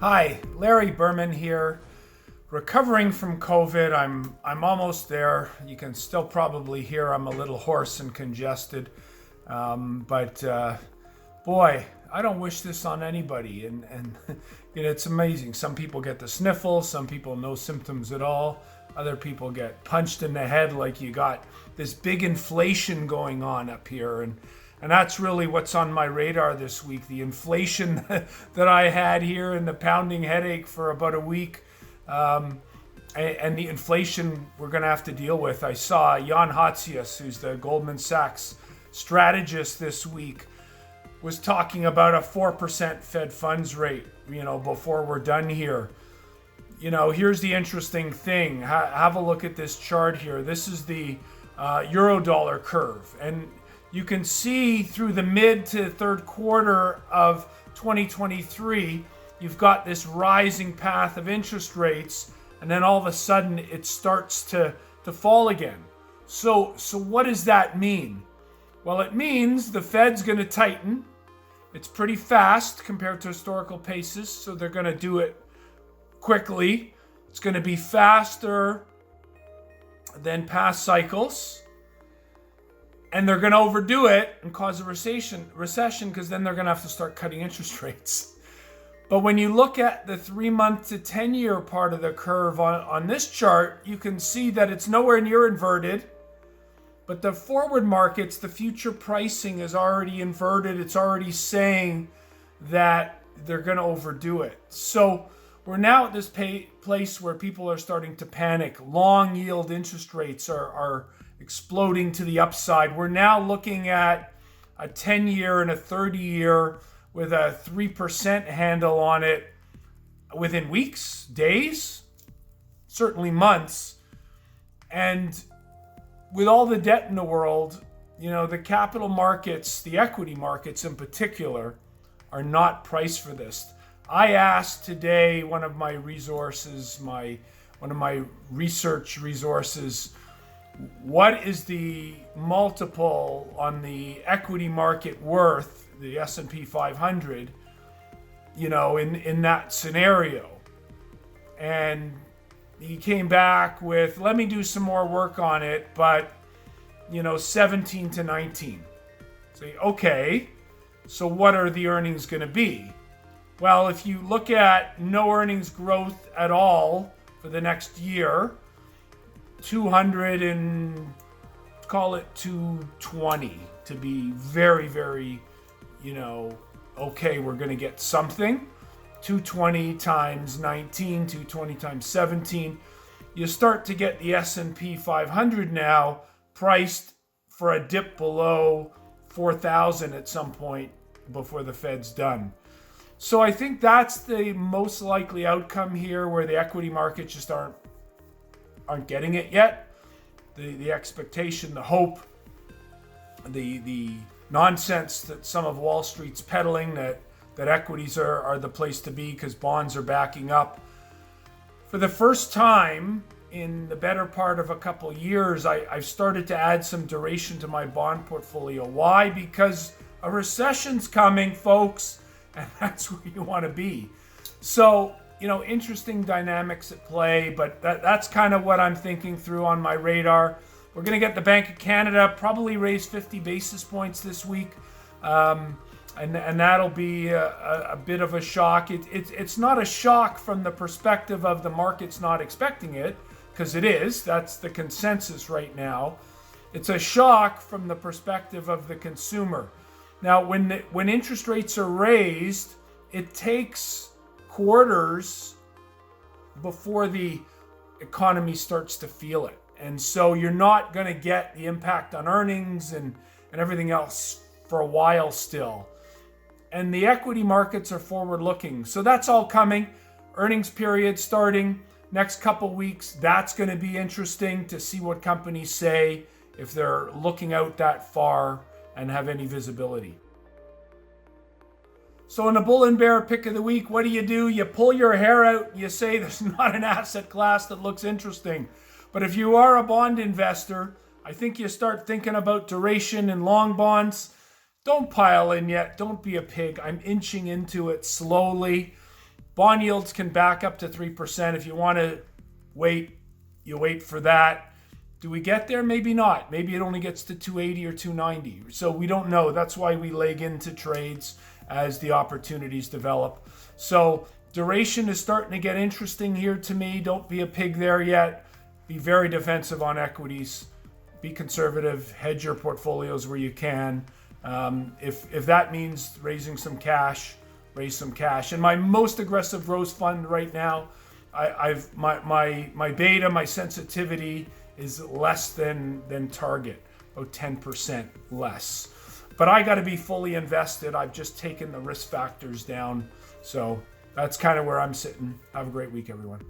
Hi, Larry Berman here. Recovering from COVID. I'm almost there. You can still probably hear I'm a little hoarse and congested. But boy, I don't wish this on anybody. And it's amazing. Some people get the sniffles, some people no symptoms at all. Other people get punched in the head like you got this big inflation going on up here. And that's really what's on my radar this week. The inflation that I had here and the pounding headache for about a week. And the inflation we're going to have to deal with. I saw Jan Hatzius, who's the Goldman Sachs strategist this week, was talking about a 4% Fed funds rate, before we're done here. Here's the interesting thing. Have a look at this chart here. This is the euro-dollar curve. And you can see through the mid to third quarter of 2023, you've got this rising path of interest rates, and then all of a sudden it starts to fall again. So what does that mean? Well, it means the Fed's going to tighten. It's pretty fast compared to historical paces, so they're going to do it quickly. It's going to be faster than past cycles. And they're going to overdo it and cause a recession because then they're going to have to start cutting interest rates. But when you look at the 3-month to 10-year part of the curve on this chart, you can see that it's nowhere near inverted. But the forward markets, the future pricing is already inverted. It's already saying that they're going to overdo it. So we're now at this place where people are starting to panic. Long yield interest rates are exploding to the upside. We're now looking at a 10-year and a 30-year with a 3% handle on it within weeks, days, certainly months. And with all the debt in the world, the capital markets, the equity markets in particular, are not priced for this. I asked today one of my resources, one of my research resources, what is the multiple on the equity market worth, the S&P 500, in that scenario? And he came back with, let me do some more work on it, but, 17 to 19. Say, okay, so what are the earnings going to be? Well, if you look at no earnings growth at all for the next year, 200 and call it 220 to be very, very, okay, we're going to get something. 220 times 19, 220 times 17. You start to get the S&P 500 now priced for a dip below 4,000 at some point before the Fed's done. So I think that's the most likely outcome here, where the equity markets just aren't getting it yet. The expectation, the hope, the nonsense that some of Wall Street's peddling that equities are the place to be because bonds are backing up. For the first time in the better part of a couple years, I've started to add some duration to my bond portfolio. Why? Because a recession's coming, folks, and that's where you want to be. So, interesting dynamics at play, but that's kind of what I'm thinking through on my radar. We're going to get the Bank of Canada probably raise 50 basis points this week. And that'll be a bit of a shock. It's not a shock from the perspective of the market's not expecting it, because it is. That's the consensus right now. It's a shock from the perspective of the consumer. Now, when interest rates are raised, it takes quarters before the economy starts to feel it. And so you're not going to get the impact on earnings and everything else for a while still. And the equity markets are forward looking. So that's all coming. Earnings period starting next couple weeks. That's going to be interesting to see what companies say, if they're looking out that far and have any visibility. So in the bull and bear pick of the week, what do? You pull your hair out and you say there's not an asset class that looks interesting. But if you are a bond investor, I think you start thinking about duration and long bonds. Don't pile in yet. Don't be a pig. I'm inching into it slowly. Bond yields can back up to 3%. If you want to wait, you wait for that. Do we get there? Maybe not. Maybe it only gets to 280 or 290. So we don't know. That's why we leg into trades as the opportunities develop. So duration is starting to get interesting here to me. Don't be a pig there yet. Be very defensive on equities. Be conservative. Hedge your portfolios where you can. If that means raising some cash, raise some cash. And my most aggressive growth fund right now, my beta, my sensitivity is less than target, about 10% less. But I got to be fully invested. I've just taken the risk factors down. So that's kind of where I'm sitting. Have a great week, everyone.